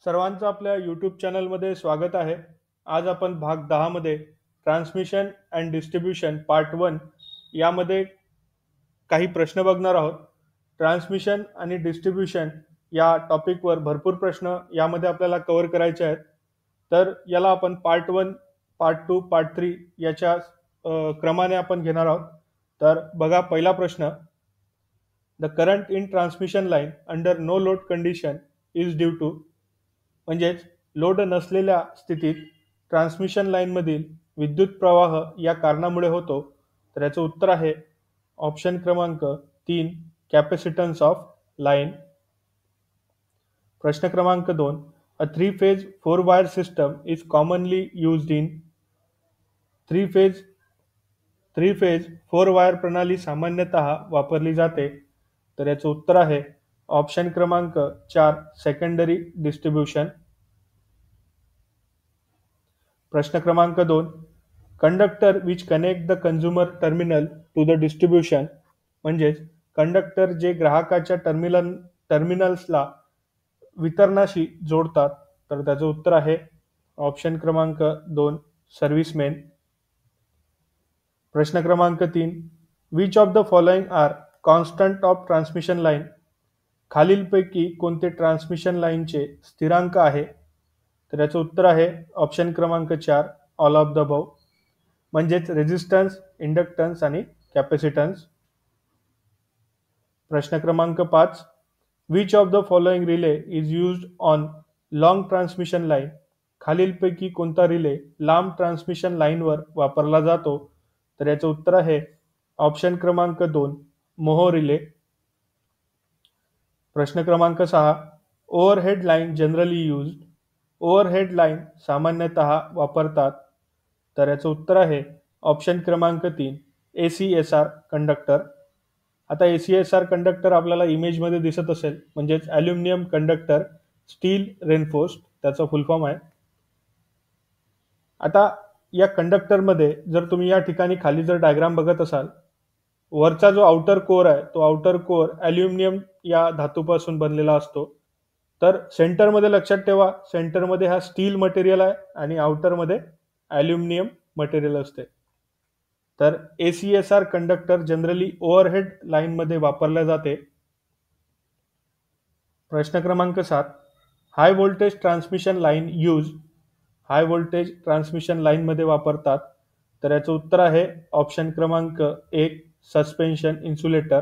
सर्वांचं आपल्या यूट्यूब चॅनलमध्ये स्वागत आहे. आज आपण भाग 10 मध्ये ट्रान्समिशन अँड डिस्ट्रीब्युशन पार्ट 1 यामध्ये काही प्रश्न बघणार आहोत. ट्रान्समिशन आणि डिस्ट्रीब्युशन या टॉपिकवर भरपूर प्रश्न यामध्ये आपल्याला कव्हर करायचे आहेत. तर याला आपण पार्ट 1, पार्ट 2, पार्ट 3 याच्या क्रमाने आपण घेणार आहोत. तर बघा पहिला प्रश्न. The current in transmission line under no load condition is due to, म्हणजेच लोड नसलेल्या स्थितीत ट्रान्समिशन लाईनमधील विद्युत प्रवाह या कारणामुळे होतो. तर याचं उत्तर आहे ऑप्शन क्रमांक 3, कॅपॅसिटन्स ऑफ लाईन. प्रश्न क्रमांक 2, अ 3 phase 4 wire system is commonly used in. Three phase 4 wire प्रणाली सामान्यतः वापरली जाते. तर याचं उत्तर आहे ऑप्शन क्रमांक 4, सेकंडरी डिस्ट्रीब्युशन. प्रश्न क्रमांक 2, conductor which connect the consumer terminal to the distribution, म्हणजेच कंडक्टर जे ग्राहकाच्या टर्मिनल्सला वितरणाशी जोडतात. तर त्याचं उत्तर आहे ऑप्शन क्रमांक 2, सर्व्हिसमेन. प्रश्न क्रमांक 3, which of the following are constant of transmission line. खालीलपैकी कोणते ट्रान्समिशन लाईनचे स्थिरांक आहे. तर याचं उत्तर आहे ऑप्शन क्रमांक 4, ऑल ऑफ द अबव, म्हणजेच रेझिस्टन्स, इंडक्टन्स आणि कॅपॅसिटन्स. प्रश्न क्रमांक 5, which of the following relay is used on long transmission line. खालीलपैकी कोणता रिले लांब ट्रान्समिशन लाईनवर वापरला जातो. तर याचं उत्तर आहे ऑप्शन क्रमांक 2, मोहो रिले. प्रश्न क्रमांक 6, overhead line generally used. Overhead line सामान्यतः वापरतात. तर याचं उत्तर आहे ऑप्शन क्रमांक 3, ACSR कंडक्टर. आता ACSR कंडक्टर आपल्याला इमेजमध्ये दिसत असेल, म्हणजेच ॲल्युमिनियम कंडक्टर स्टील रेन्फोर्स्ड त्याचा फुल फॉर्म आहे. आता या कंडक्टरमध्ये जर तुम्ही या ठिकाणी खाली जर डायग्राम बघत असाल, वरचा जो आउटर कोर आहे तो आउटर कोर ॲल्युमिनियम या धातूपासून बनलेला असतो. तर सेंटरमध्ये लक्षात ठेवा, सेंटरमध्ये हा स्टील मटेरियल आहे आणि आउटरमध्ये ॲल्युमिनियम मटेरियल असते. तर ACSR कंडक्टर जनरली ओव्हरहेड लाईनमध्ये वापरले जाते. प्रश्न क्रमांक 7, हाय व्होल्टेज ट्रान्समिशन लाईन यूज. हाय व्होल्टेज ट्रान्समिशन लाईनमध्ये वापरतात. तर याचं उत्तर आहे ऑप्शन क्रमांक 1, सस्पेन्शन इन्सुलेटर.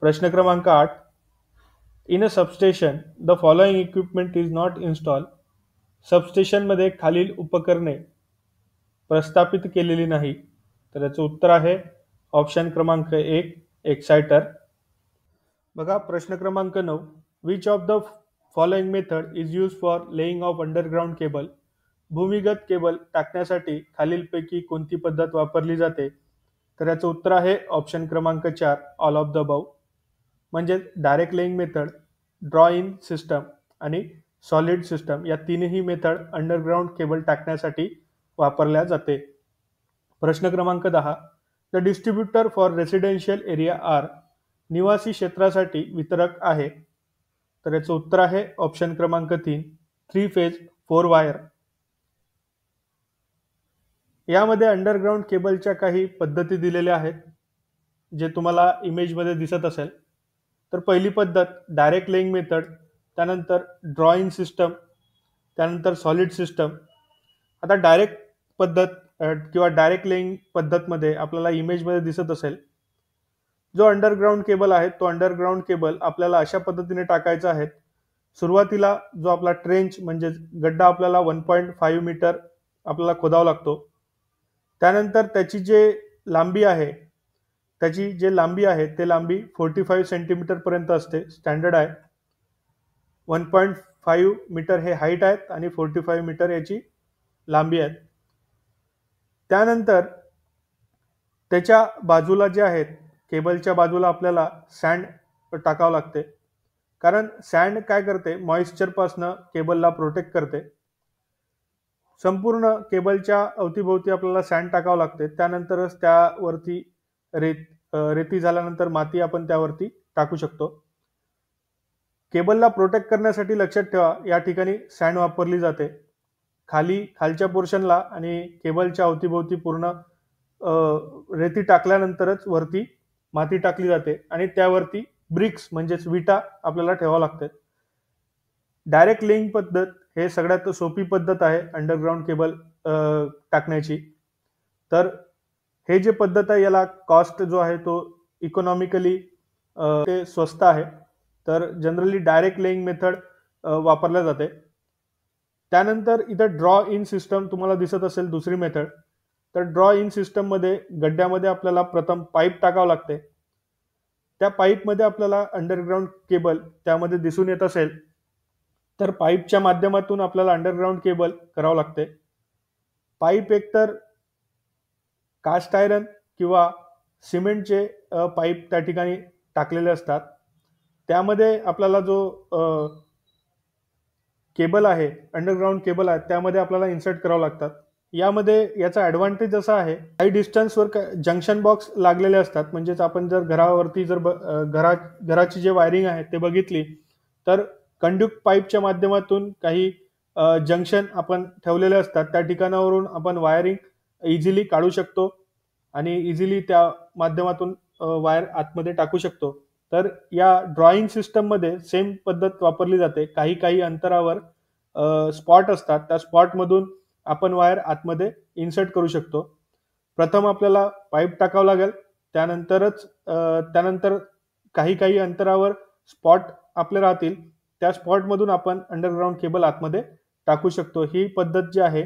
प्रश्न क्रमांक 8, in a substation the following equipment is not install. सबस्टेशनमध्ये खालील उपकरणे प्रस्थापित केलेली नाही. तर याचं उत्तर आहे ऑप्शन क्रमांक 1, एक्सायटर. बघा प्रश्न क्रमांक 9, which of the following method is use for laying of underground cable. भूमिगत केबल टाकण्यासाठी खालीलपैकी कोणती पद्धत वापरली जाते. तर याचं उत्तर आहे ऑप्शन क्रमांक 4, ऑल ऑफ द अबव, म्हणजे direct laying method, draw in system आणि सॉलिड सिस्टम या तीनही मेथड अंडरग्राउंड केबल टाकण्यासाठी वापरल्या जाते. प्रश्न क्रमांक 10, the distributor for residential area are. निवासी क्षेत्रासाठी वितरक आहे. तर याचं उत्तर आहे ऑप्शन क्रमांक 3, 3 फेज 4 वायर. यामध्ये अंडरग्राउंड केबलच्या काही पद्धती दिलेल्या आहेत, जे तुम्हाला इमेजमध्ये दिसत असेल. तर पहिली पद्धत डायरेक्ट लेईंग मेथड, त्यानंतर ड्रॉईंग सिस्टम, त्यानंतर सॉलिड सिस्टम. आता डायरेक्ट पद्धत किंवा डायरेक्ट लेईंग पद्धतमध्ये आपल्याला इमेजमध्ये दिसत असेल, जो अंडरग्राउंड केबल आहे तो अंडरग्राउंड केबल आपल्याला अशा पद्धतीने टाकायचा आहे. सुरुवातीला जो आपला ट्रेंच म्हणजे गड्डा आपल्याला 1.5 मीटर आपल्याला खोदावा लागतो. त्यानंतर त्याची जे लांबी आहे ते लांबी 45 सेंटीमीटर पर्यंत असते, स्टँडर्ड आहे. 1.5 मीटर हे हाईट आहेत आणि 45 मीटर याची लांबी आहे. त्यानंतर त्याच्या बाजूला जे आहेत, केबलच्या बाजूला आपल्याला सँड टाकावं लागते, कारण सँड काय करते, मॉइश्चरपासनं केबलला प्रोटेक्ट करते. संपूर्ण केबलच्या अवतीभोवती आपल्याला सँड टाकावं लागते. त्यानंतरच त्यावरती रेती झाल्यानंतर माती आपण त्यावरती टाकू शकतो. केबलला प्रोटेक्ट करण्यासाठी लक्षात ठेवा, या ठिकाणी सँड वापरली जाते. खालच्या पोर्शनला आणि केबलच्या अवतीभोवती पूर्ण रेती टाकल्यानंतरच वरती माती टाकली जाते आणि त्यावरती ब्रिक्स म्हणजेच विटा आपल्याला ठेवावं लागतात. डायरेक्ट लेईंग पद्धत हे सगळ्यात सोपी पद्धत आहे अंडरग्राऊंड केबल टाकण्याची. तर हे जे पद्धत आहे याला कॉस्ट जो आहे तो इकॉनॉमिकली ते स्वस्त आहे. तर जनरली डायरेक्ट लेईंग मेथड वापरल्या जाते. त्यानंतर इथं ड्रॉ इन सिस्टम तुम्हाला दिसत असेल दुसरी मेथड. तर ड्रॉ इन सिस्टम मध्ये गड्ड्यामध्ये आपल्याला प्रथम पाईप टाकावं लागते. त्या पाईपमध्ये आपल्याला अंडरग्राऊंड केबल त्यामध्ये दिसून येत असेल तर पाईपच्या माध्यमातून आपल्याला अंडरग्राऊंड केबल करावं लागते. पाईप एकतर कास्ट आयरन किंवा सिमेंटचे पाईप त्या ठिकाणी टाकलेले असतात. त्यामध्ये आपल्याला जो केबल आहे अंडरग्राऊंड केबल आहे त्यामध्ये आपल्याला इन्सर्ट करावं लागतात. यामध्ये याचा ॲडव्हान्टेज असा आहे, काही डिस्टन्सवर जंक्शन बॉक्स लागलेले असतात. म्हणजेच आपण जर घरावरती जर घराची जे वायरिंग आहे ते बघितली तर कंडक्ट पाईपच्या माध्यमातून काही जंक्शन आपण ठेवलेले असतात. त्या ठिकाणावरून आपण वायरिंग इझिली काढू शकतो आणि इझिली त्या माध्यमातून वायर आतमध्ये टाकू शकतो. तर या ड्रॉईंग सिस्टममध्ये सेम पद्धत वापरली जाते. काही अंतरावर स्पॉट असतात, त्या स्पॉटमधून आपण वायर आतमध्ये इन्सर्ट करू शकतो. प्रथम आपल्याला पाईप टाकावं लागेल, त्यानंतर काही अंतरावर स्पॉट आपले राहतील, त्या स्पॉटमधून आपण अंडरग्राऊंड केबल आतमध्ये टाकू शकतो. ही पद्धत जी आहे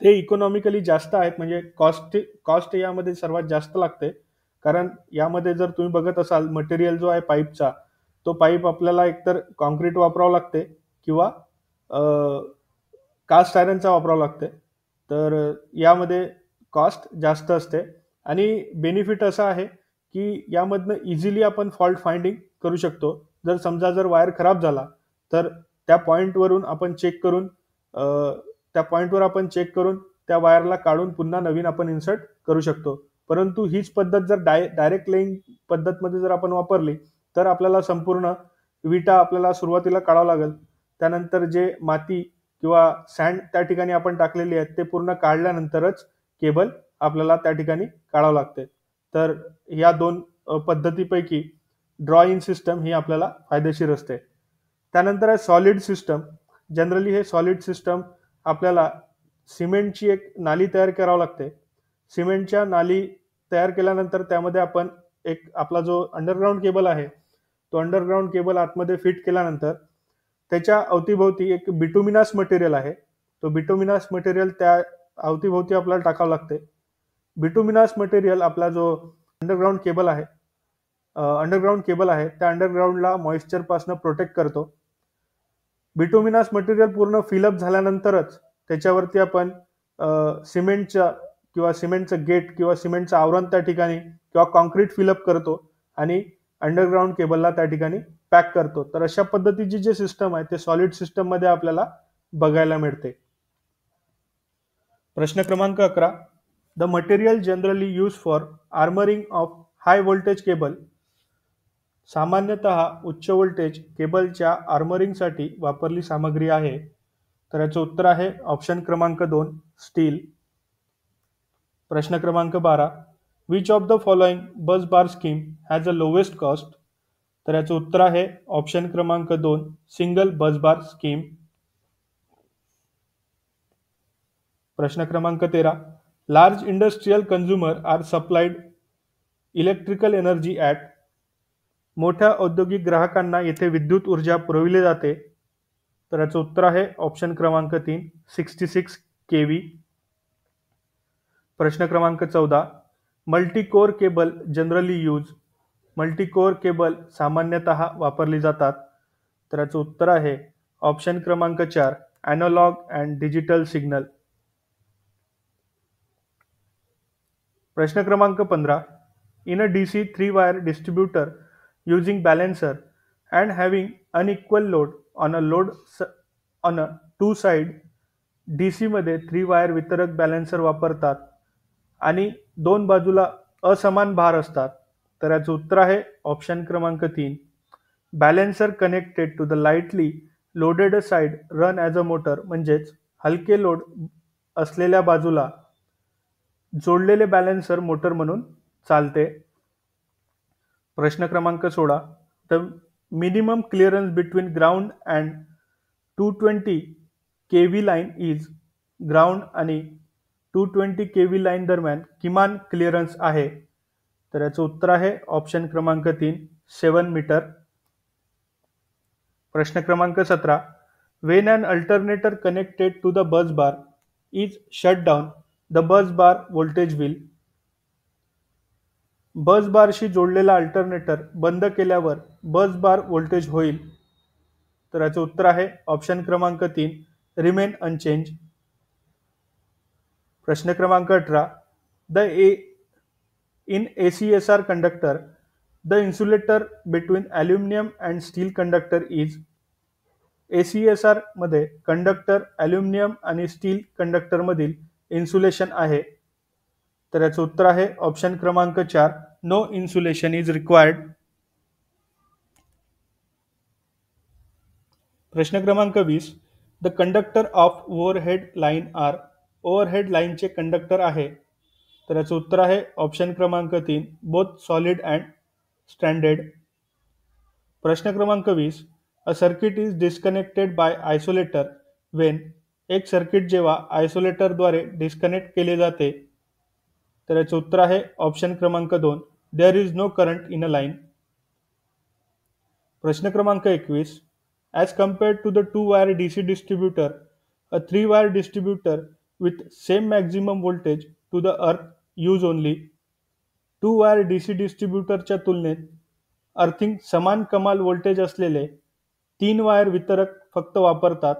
ते इकॉनॉमिकली जास्त आहेत, म्हणजे कॉस्ट यामध्ये सर्वात जास्त लागते. कारण यामध्ये जर तुम्ही बघत असाल मटेरियल जो आहे पाईपचा, तो पाईप आपल्याला एकतर कॉन्क्रीट वापरावं लागते किंवा कास्ट आयरनचा वापरावं लागते. तर यामध्ये कॉस्ट जास्त असते आणि बेनिफिट असा आहे की यामधनं इझिली आपण फॉल्ट फाइंडिंग करू शकतो. जर समजा जर वायर खराब झाला तर त्या पॉईंटवर आपण चेक करून त्या वायरला काढून पुन्हा नवीन आपण इन्सर्ट करू शकतो. परंतु हीच पद्धत जर डायरेक्ट लेईंग पद्धतमध्ये जर आपण वापरली तर आपल्याला संपूर्ण विटा आपल्याला सुरुवातीला काढावं लागेल. त्यानंतर जे माती किंवा सँड त्या ठिकाणी आपण टाकलेली आहे ते पूर्ण काढल्यानंतरच केबल आपल्याला त्या ठिकाणी काढावं लागते. तर या दोन पद्धतीपैकी ड्रॉ इन सिस्टम ही आपल्याला फायदेशीर असते. त्यानंतर आहे सॉलिड सिस्टम. जनरली हे सॉलिड सिस्टम आपल्याला सिमेंटची एक नाली तयार करावी लागते. सिमेंटच्या नाली तयार केल्यानंतर त्यामध्ये आपण एक आपला जो अंडरग्राऊंड केबल आहे तो अंडरग्राऊंड केबल आतमध्ये फिट केल्यानंतर त्याच्या अवतीभोवती एक बिटुमिनस मटेरियल आहे, तो बिटुमिनस मटेरियल त्या अवतीभोवती आपल्याला टाकावं लागते. बिटुमिनस मटेरियल आपला जो अंडरग्राऊंड केबल आहे त्या अंडरग्राऊंडला मॉइश्चरपासून प्रोटेक्ट करतो. बिटुमिनस मटेरियल पूर्ण फिलअप झाल्यानंतरच त्याच्यावरती आपण सिमेंटचं गेट किंवा सिमेंटचं आवरण त्या ठिकाणी किंवा कॉन्क्रीट फिलअप करतो आणि अंडरग्राऊंड केबलला त्या ठिकाणी पॅक करतो. तर अशा पद्धतीची जे सिस्टम आहे ते सॉलिड सिस्टम मध्ये आपल्याला बघायला मिळते. प्रश्न क्रमांक 11. The material generally use for armouring of high voltage cable. सामान्यतः उच्च व्होल्टेज केबलच्या आर्मरिंगसाठी वापरली सामग्री आहे. तर याचं उत्तर आहे ऑप्शन क्रमांक 2 स्टील. प्रश्न क्रमांक 12. Which of the following bus bar scheme has a lowest cost. तर याचं उत्तर आहे ऑप्शन क्रमांक 2 सिंगल बस बार स्कीम. प्रश्न क्रमांक 13. Large industrial consumer are supplied electrical energy at. मोठ्या औद्योगिक ग्राहकांना येथे विद्युत ऊर्जा पुरविली जाते. तर याचं उत्तर आहे ऑप्शन क्रमांक 3 66 kV. प्रश्न क्रमांक 14. Multi core cable generally use. Multi core cable सामान्यतः वापरली जातात. तर याचं उत्तर आहे ऑप्शन क्रमांक 4 ॲनालॉग अँड डिजिटल सिग्नल. प्रश्न क्रमांक 15. In a DC 3-wire distributor using balancer and having unequal load on a two-side. DC मध्ये 3-wire वितरक बॅलन्सर वापरतात आणि दोन बाजूला असमान भार असतात. तर याचं उत्तर आहे ऑप्शन क्रमांक 3 balancer connected to the lightly loaded side run as a motor म्हणजेच हलके लोड असलेल्या बाजूला जोडलेले बॅलेन्सर मोटर म्हणून चालते. प्रश्न क्रमांक 16. The minimum clearance between ground and 220 kV line is. Ground आणि 220 kV लाईन दरम्यान किमान क्लिअरन्स आहे. तर याचं उत्तर आहे ऑप्शन क्रमांक 3 7 मीटर. प्रश्न क्रमांक 17. When an alternator connected to the bus bar is shut down the bus bar voltage will. Bus बारशी जोडलेला अल्टरनेटर बंद केल्यावर बस बार व्होल्टेज होईल. तर याचं उत्तर आहे ऑप्शन क्रमांक 3 रिमेन अनचेंज. प्रश्न क्रमांक 18. The in ACSR conductor the insulator between aluminium and still conductor is. ACSR मध्ये कंडक्टर ॲल्युमिनियम आणि स्टील कंडक्टरमधील इन्सुलेशन आहे. तर याचं उत्तर आहे ऑप्शन क्रमांक 4 नो इन्सुलेशन इज रिक्वायर्ड. प्रश्न क्रमांक 20. The conductor of overhead line are. Overhead लाईनचे कंडक्टर आहे. तर याचं उत्तर आहे ऑप्शन क्रमांक 3 बोथ सॉलिड अँड स्ट्रँडेड. प्रश्न क्रमांक 20. A circuit is disconnected by isolator when. एक सर्किट जेव्हा आयसोलेटरद्वारे डिस्कनेक्ट केले जाते. तर याचं उत्तर आहे ऑप्शन क्रमांक 2 there is no current in a line. प्रश्न क्रमांक 21. As compared to the 2 wire DC distributor a 3 wire distributor with same maximum voltage to the earth use only. 2 wire DC डिस्ट्रीब्युटरच्या तुलनेत अर्थिंग समान कमाल व्होल्टेज असलेले 3 wire वितरक फक्त वापरतात.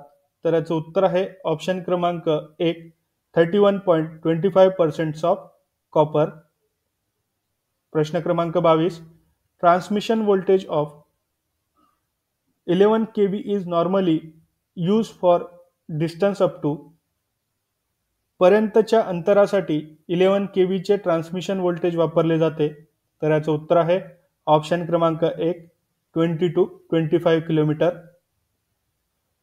तर याचं उत्तर आहे ऑप्शन क्रमांक 1 31.25% ऑफ कॉपर. प्रश्न क्रमांक 22. Transmission voltage of 11 kV is normally use for distance up to. पर्यंतच्या अंतरासाठी 11 kV चे ट्रान्समिशन व्होल्टेज वापरले जाते. तर याचं उत्तर आहे ऑप्शन क्रमांक 1 20 to 25 किलोमीटर.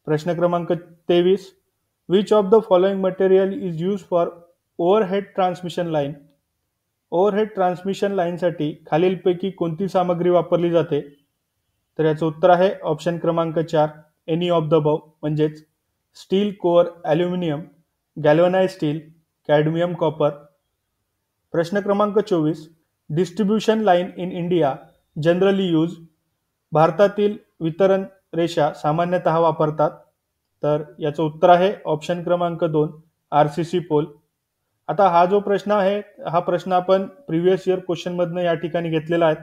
प्रश्न क्रमांक 23. Which of the following material is use for overhead transmission line. Overhead transmission लाईनसाठी खालीलपैकी कोणती सामग्री वापरली जाते. तर याचं उत्तर आहे ऑप्शन क्रमांक 4 एनी ऑफ द अबव म्हणजेच steel core aluminium galvanize steel cadmium copper. प्रश्न क्रमांक 24. Distribution line in India generally use. भारतातील वितरण रेषा सामान्यतः वापरतात. तर याचं उत्तर आहे ऑप्शन क्रमांक 2 RCC पोल. आता हा जो प्रश्न आहे हा प्रश्न आपण प्रिव्हियस इयर क्वेश्चनमधनं या ठिकाणी घेतलेला आहे.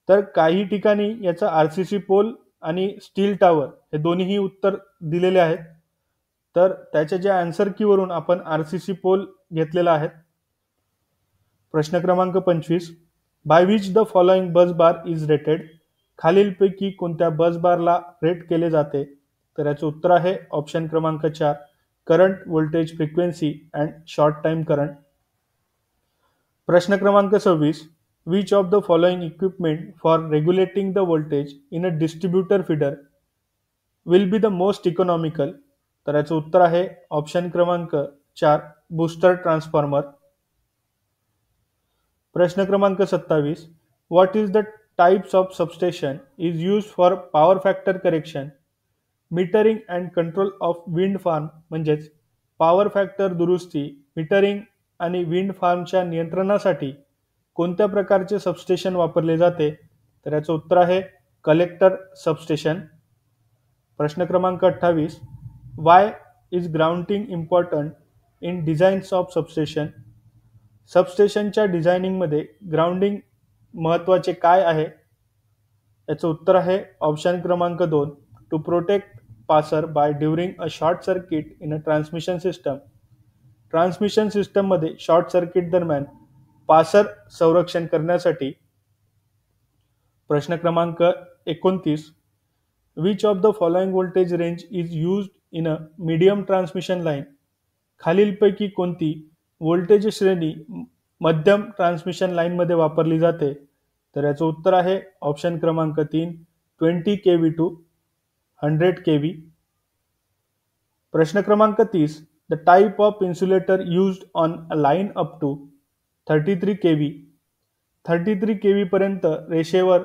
तर काही ठिकाणी याचा RCC पोल आणि स्टील टॉवर हे दोन्हीही उत्तर दिलेले आहेत. तर त्याच्या ज्या आन्सर कीवरून आपण RCC पोल घेतलेला आहे. प्रश्न क्रमांक 25. By which the following bus bar is rated. खालीलपैकी कोणत्या बस बारला रेट केले जाते. तर याचं उत्तर आहे ऑप्शन क्रमांक 4 current voltage frequency and short time current. प्रश्न क्रमांक 26. Which of the following equipment for regulating the voltage in a distributor feeder will be the most economical. तर याचं उत्तर आहे ऑप्शन क्रमांक 4 बूस्टर ट्रान्सफॉर्मर. प्रश्न क्रमांक 27. What is the types of substation is use for power factor correction metering and control of wind farm. म्हणजेच power factor दुरुस्ती metering आणि विंड फार्मच्या नियंत्रणासाठी कोणत्या प्रकारचे सबस्टेशन वापरले जाते. तर याचं उत्तर आहे कलेक्टर सबस्टेशन. प्रश्न क्रमांक 28. Why is grounding important in designs of substation. सबस्टेशनच्या डिझायनिंगमध्ये ग्राउंडिंग महत्त्वाचे काय आहे. याचं उत्तर आहे ऑप्शन क्रमांक 2 to protect passer by during a short circuit in a transmission system. Transmission सिस्टममध्ये शॉर्ट सर्किट दरम्यान पासर संरक्षण करण्यासाठी. प्रश्न क्रमांक 29. Which of the following voltage range is used in a medium transmission line. खालीलपैकी कोणती व्होल्टेज श्रेणी मध्यम ट्रान्समिशन लाईनमध्ये वापरली जाते. तर याचं उत्तर आहे ऑप्शन क्रमांक 3 20 kV टू 100 kV. प्रश्न क्रमांक 30 the type of insulator used on a line up to 33 kV. 33 kV पर्यंत रेषेवर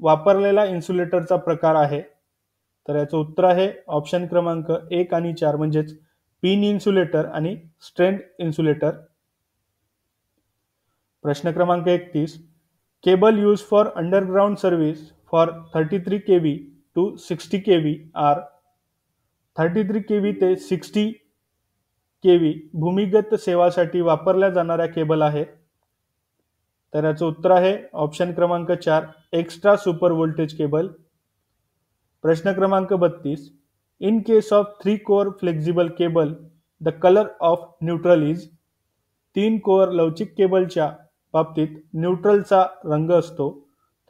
वापरलेला इन्सुलेटरचा प्रकार आहे. तर याचं उत्तर आहे ऑप्शन क्रमांक 1 आणि 4 म्हणजेच पिन इन्सुलेटर आणि स्ट्रेंड इन्सुलेटर. प्रश्न क्रमांक 31 cable use for underground service for 33 kV to 60 kV are. 33 kV ते 60 kV भूमिगत सेवासाठी वापरल्या जाणाऱ्या केबल आहेत. तर याचं उत्तर आहे ऑप्शन क्रमांक 4 एक्स्ट्रा सुपर व्होल्टेज केबल. प्रश्न क्रमांक 32 in case of 3 core flexible cable the colour of neutral is. 3 core लवचिक केबलच्या बाबतीत न्यूट्रलचा रंग असतो.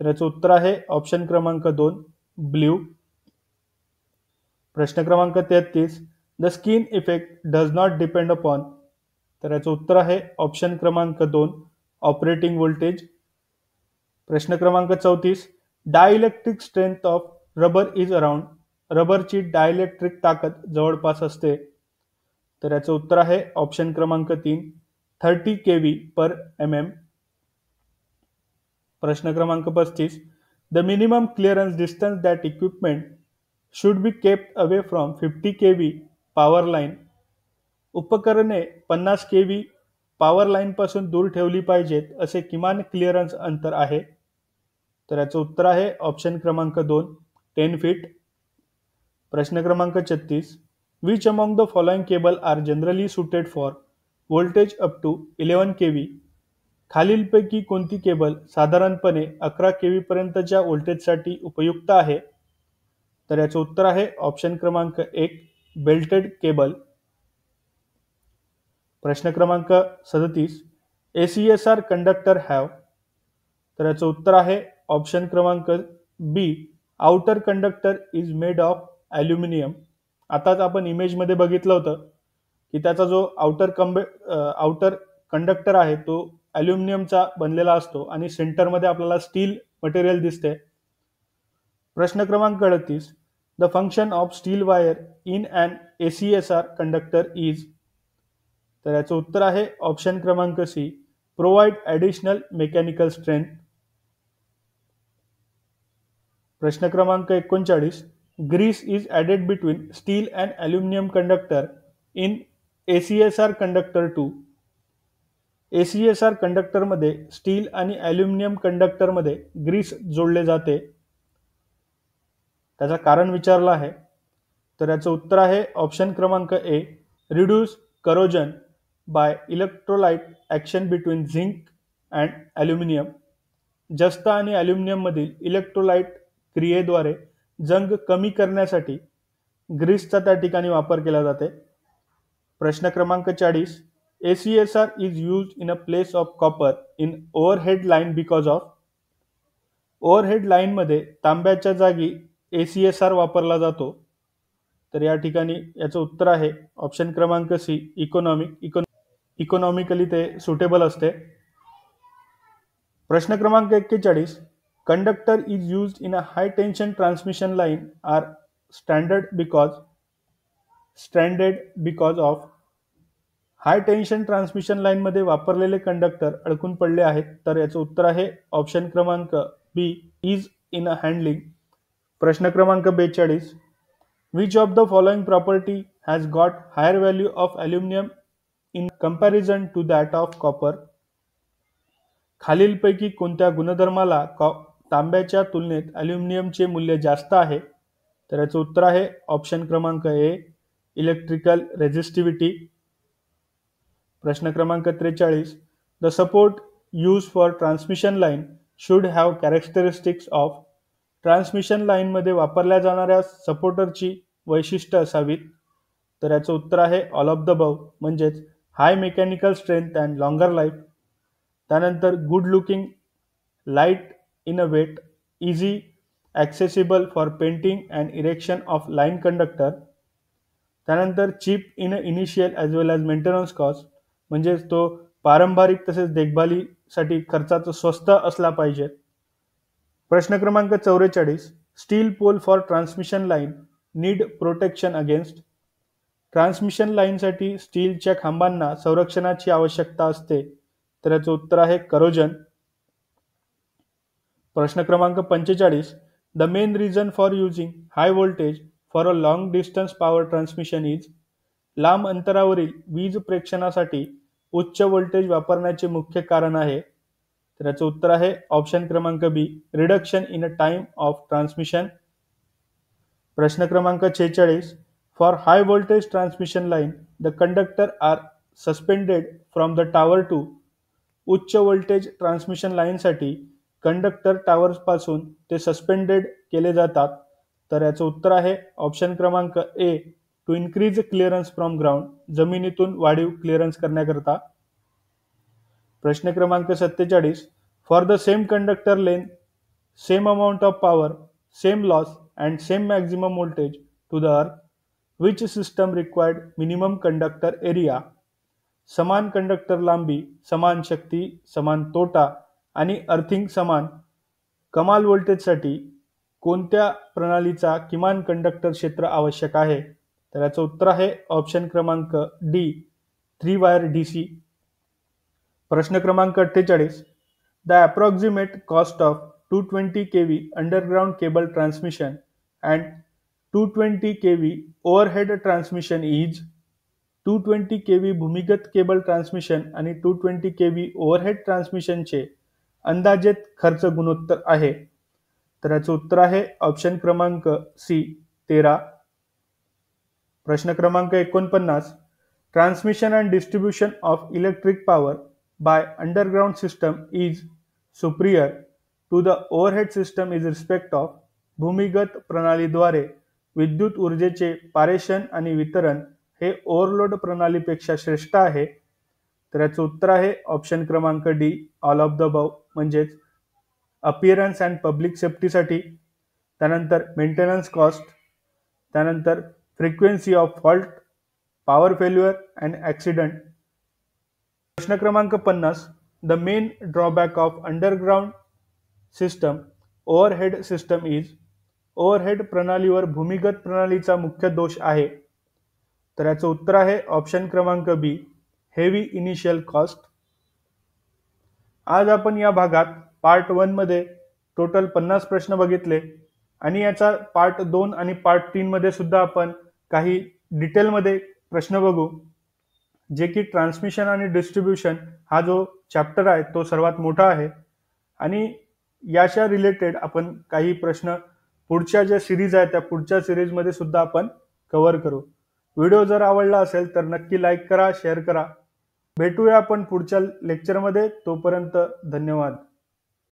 तर याचं उत्तर आहे ऑप्शन क्रमांक 2 ब्ल्यू. प्रश्न क्रमांक 33 the skin effect does not depend upon. तर याचं उत्तर आहे ऑप्शन क्रमांक 2 ऑपरेटिंग व्होल्टेज. प्रश्न क्रमांक 34 dielectric strength of rubber is around. रबरची डायइलेक्ट्रिक ताकद जवळपास असते. तर याचं उत्तर आहे ऑप्शन क्रमांक 3 30 kV पर mm. प्रश्न क्रमांक 35 the minimum clearance distance that equipment should be kept away from 50 kV power line. उपकरणे 50 kV पॉवर लाईनपासून दूर ठेवली पाहिजेत असे किमान क्लिअरन्स अंतर आहे. तर याचं उत्तर आहे ऑप्शन क्रमांक 2 10 फीट. प्रश्न क्रमांक 36 which among the following cable are generally suited for voltage up to 11 kV. खालीलपैकी कोणती केबल साधारणपणे 11 kV पर्यंतच्या व्होल्टेजसाठी उपयुक्त आहे. तर याचं उत्तर आहे ऑप्शन क्रमांक 1 बेल्टेड केबल. प्रश्न क्रमांक 37 ACSR कंडक्टर हॅव. तर याचं उत्तर आहे ऑप्शन क्रमांक B outer conductor is made of aluminium. आताच आपण इमेजमध्ये बघितलं होतं की त्याचा जो आउटर कंडक्टर आहे तो ॲल्युमिनियमचा बनलेला असतो आणि सेंटरमध्ये आपल्याला स्टील मटेरियल दिसते. प्रश्न क्रमांक 38 the function of steel wire in and ACSR conductor is. तर याचं उत्तर आहे ऑप्शन क्रमांक C provide additional mechanical strength. प्रश्न क्रमांक 39 grease is added between steel and aluminium conductor in ACSR conductor 2. ACSR कंडक्टरमध्ये स्टील आणि ॲल्युमिनियम कंडक्टरमध्ये ग्रीस जोडले जाते. त्याचं कारण विचारलं आहे. तर याचं उत्तर आहे ऑप्शन क्रमांक A reduce corrosion by electrolyte action between zinc and aluminium. जस्त आणि ॲल्युमिनियममधील इलेक्ट्रोलाइट क्रियेद्वारे जंग कमी करण्यासाठी ग्रीसचा त्या ठिकाणी वापर केला जाते. प्रश्न क्रमांक 40 ACSR is use in a place of copper in overhead line because of. Overhead लाईनमध्ये तांब्याच्या जागी ACSR वापरला जातो. तर या ठिकाणी याचं उत्तर आहे ऑप्शन क्रमांक सी इकॉनॉमिकली ते सुटेबल असते. प्रश्न क्रमांक 41 conductor is used in a high tension transmission line are stranded because of. High tension transmission लाईनमध्ये वापरलेले कंडक्टर अडकून पडले आहेत. तर याचं उत्तर आहे ऑप्शन क्रमांक B is in a handling. प्रश्न क्रमांक 42 which of the following property has got higher value of aluminium in comparison to that of copper. खालीलपैकी कोणत्या गुणधर्माला तांब्याच्या तुलनेत ॲल्युमिनियमचे मूल्य जास्त आहे. तर याचं उत्तर आहे ऑप्शन क्रमांक ए इलेक्ट्रिकल रेझिस्टिव्हिटी. प्रश्न क्रमांक 43 the support use for transmission line should have characteristics of. Transmission लाईनमध्ये वापरल्या जाणाऱ्या सपोर्टरची वैशिष्ट्य असावीत. तर याचं उत्तर आहे ऑल ऑफ द बव म्हणजेच high mechanical strength and longer life. त्यानंतर good looking, light in a weight, easy accessible for painting and erection of line conductor. त्यानंतर cheap in a initial as well as maintenance cost म्हणजेच तो पारंपरिक तसेच देखभालीसाठी खर्चाचं स्वस्त असला पाहिजे. प्रश्न क्रमांक 44, steel pole for transmission line need protection against. ट्रान्समिशन लाईनसाठी स्टीलच्या खांबांना संरक्षणाची आवश्यकता असते, तर याचं उत्तर आहे करोजन. प्रश्न क्रमांक 45, the main reason for using high voltage for a long distance power transmission is. लांब अंतरावरील वीज प्रेषणासाठी उच्च व्होल्टेज वापरण्याचे मुख्य कारण आहे, तर याचं उत्तर आहे ऑप्शन क्रमांक B, reduction in a time of transmission. प्रश्न क्रमांक 46, for high voltage transmission line the conductor are suspended from the tower to. उच्च व्होल्टेज ट्रान्समिशन लाईनसाठी कंडक्टर टॉवर्सपासून ते सस्पेंडेड केले जातात, तर याचं उत्तर आहे ऑप्शन क्रमांक A, to increase clearance from ground, जमिनीतून वाढीव क्लिअरन्स करण्याकरता. प्रश्न क्रमांक 47, for the same conductor length, same amount of power, same loss and same maximum voltage to the earth, which system required minimum conductor area. समान conductor लांबी, समान शक्ती, समान तोटा आणि अर्थिंग समान, कमाल व्होल्टेजसाठी कोणत्या प्रणालीचा किमान कंडक्टर क्षेत्र आवश्यक आहे, तर याचं उत्तर आहे ऑप्शन क्रमांक डी, 3 वायर DC. प्रश्न क्रमांक 48, the approximate cost of 220 kV underground cable transmission and 220 kV overhead transmission is. 220 kV भूमिगत केबल ट्रान्समिशन आणि 220 kV ओव्हरहेड ट्रान्समिशनचे अंदाजित खर्च गुणोत्तर आहे, तर याचं उत्तर आहे ऑप्शन क्रमांक सी, 13. प्रश्न क्रमांक 49, transmission and distribution of electric power by underground system is superior to the overhead system is respect of. भूमिगत प्रणालीद्वारे विद्युत ऊर्जेचे पारेषण आणि वितरण हे ओव्हरलोड प्रणालीपेक्षा श्रेष्ठ आहे, तर याचं उत्तर आहे ऑप्शन क्रमांक D, all of the above, म्हणजेच अपिअरन्स अँड पब्लिक सेफ्टीसाठी, त्यानंतर मेंटेनन्स कॉस्ट, त्यानंतर frequency of fault, power failure and accident. प्रश्न क्रमांक 50, the main drawback of underground system overhead system is. Overhead प्रणालीवर भूमिगत प्रणालीचा मुख्य दोष आहे, तर याचं उत्तर आहे ऑप्शन क्रमांक बी, हेवी इनिशियल कॉस्ट. आज आपण या भागात पार्ट 1 मध्ये टोटल 50 प्रश्न बघितले आणि याचा पार्ट 2 आणि पार्ट 3 मध्ये सुद्धा आपण काही डिटेलमध्ये प्रश्न बघू, जे की ट्रान्समिशन आणि डिस्ट्रीब्युशन हा जो चॅप्टर आहे तो सर्वात मोठा आहे आणि याच्या रिलेटेड आपण काही प्रश्न पुढच्या ज्या सिरीज आहेत त्या पुढच्या सिरीजमध्ये सुद्धा आपण कव्हर करू. व्हिडिओ जर आवडला असेल तर नक्की लाईक करा, शेअर करा. भेटूया आपण पुढच्या लेक्चरमध्ये. तोपर्यंत धन्यवाद.